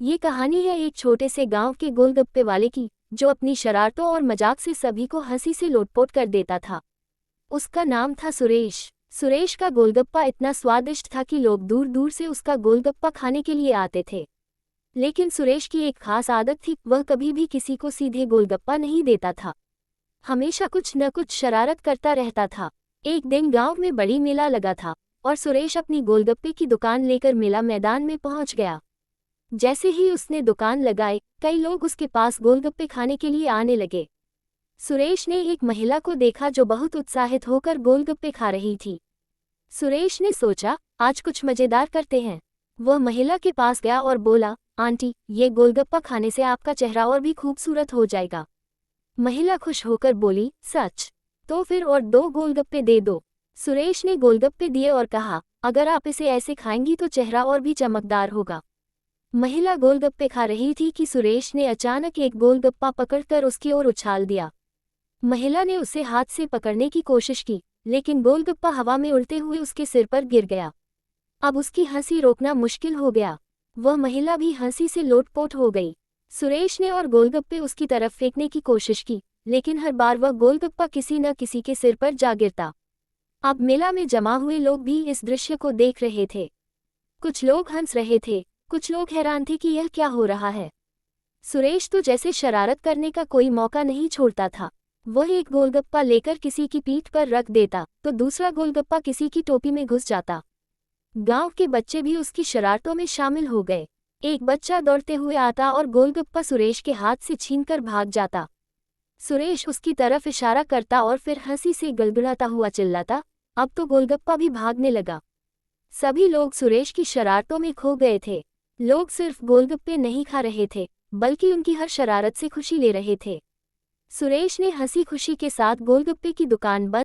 ये कहानी है एक छोटे से गांव के गोलगप्पे वाले की, जो अपनी शरारतों और मजाक से सभी को हंसी से लोटपोट कर देता था। उसका नाम था सुरेश। सुरेश का गोलगप्पा इतना स्वादिष्ट था कि लोग दूर दूर से उसका गोलगप्पा खाने के लिए आते थे। लेकिन सुरेश की एक खास आदत थी, वह कभी भी किसी को सीधे गोलगप्पा नहीं देता था। हमेशा कुछ न कुछ शरारत करता रहता था। एक दिन गांव में बड़ी मेला लगा था और सुरेश अपनी गोलगप्पे की दुकान लेकर मेला मैदान में पहुंच गया। जैसे ही उसने दुकान लगाई, कई लोग उसके पास गोलगप्पे खाने के लिए आने लगे। सुरेश ने एक महिला को देखा जो बहुत उत्साहित होकर गोलगप्पे खा रही थी। सुरेश ने सोचा, आज कुछ मजेदार करते हैं। वह महिला के पास गया और बोला, आंटी, ये गोलगप्पा खाने से आपका चेहरा और भी खूबसूरत हो जाएगा। महिला खुश होकर बोली, सच? तो फिर और 2 गोलगप्पे दे दो। सुरेश ने गोलगप्पे दिए और कहा, अगर आप इसे ऐसे खाएंगी तो चेहरा और भी चमकदार होगा। महिला गोलगप्पे खा रही थी कि सुरेश ने अचानक एक गोलगप्पा पकड़कर उसकी ओर उछाल दिया। महिला ने उसे हाथ से पकड़ने की कोशिश की, लेकिन गोलगप्पा हवा में उड़ते हुए उसके सिर पर गिर गया। अब उसकी हंसी रोकना मुश्किल हो गया। वह महिला भी हंसी से लोटपोट हो गई। सुरेश ने और गोलगप्पे उसकी तरफ फेंकने की कोशिश की, लेकिन हर बार वह गोलगप्पा किसी न किसी के सिर पर जा गिरता। अब मेला में जमा हुए लोग भी इस दृश्य को देख रहे थे। कुछ लोग हंस रहे थे, कुछ लोग हैरान थे कि यह क्या हो रहा है। सुरेश तो जैसे शरारत करने का कोई मौका नहीं छोड़ता था। वह एक गोलगप्पा लेकर किसी की पीठ पर रख देता तो दूसरा गोलगप्पा किसी की टोपी में घुस जाता। गांव के बच्चे भी उसकी शरारतों में शामिल हो गए। एक बच्चा दौड़ते हुए आता और गोलगप्पा सुरेश के हाथ से छीनकर भाग जाता। सुरेश उसकी तरफ इशारा करता और फिर हंसी से गड़गड़ाता हुआ चिल्लाता, अब तो गोलगप्पा भी भागने लगा। सभी लोग सुरेश की शरारतों में खो गए थे। लोग सिर्फ गोलगप्पे नहीं खा रहे थे, बल्कि उनकी हर शरारत से खुशी ले रहे थे। सुरेश ने हंसी खुशी के साथ गोलगप्पे की दुकान बंद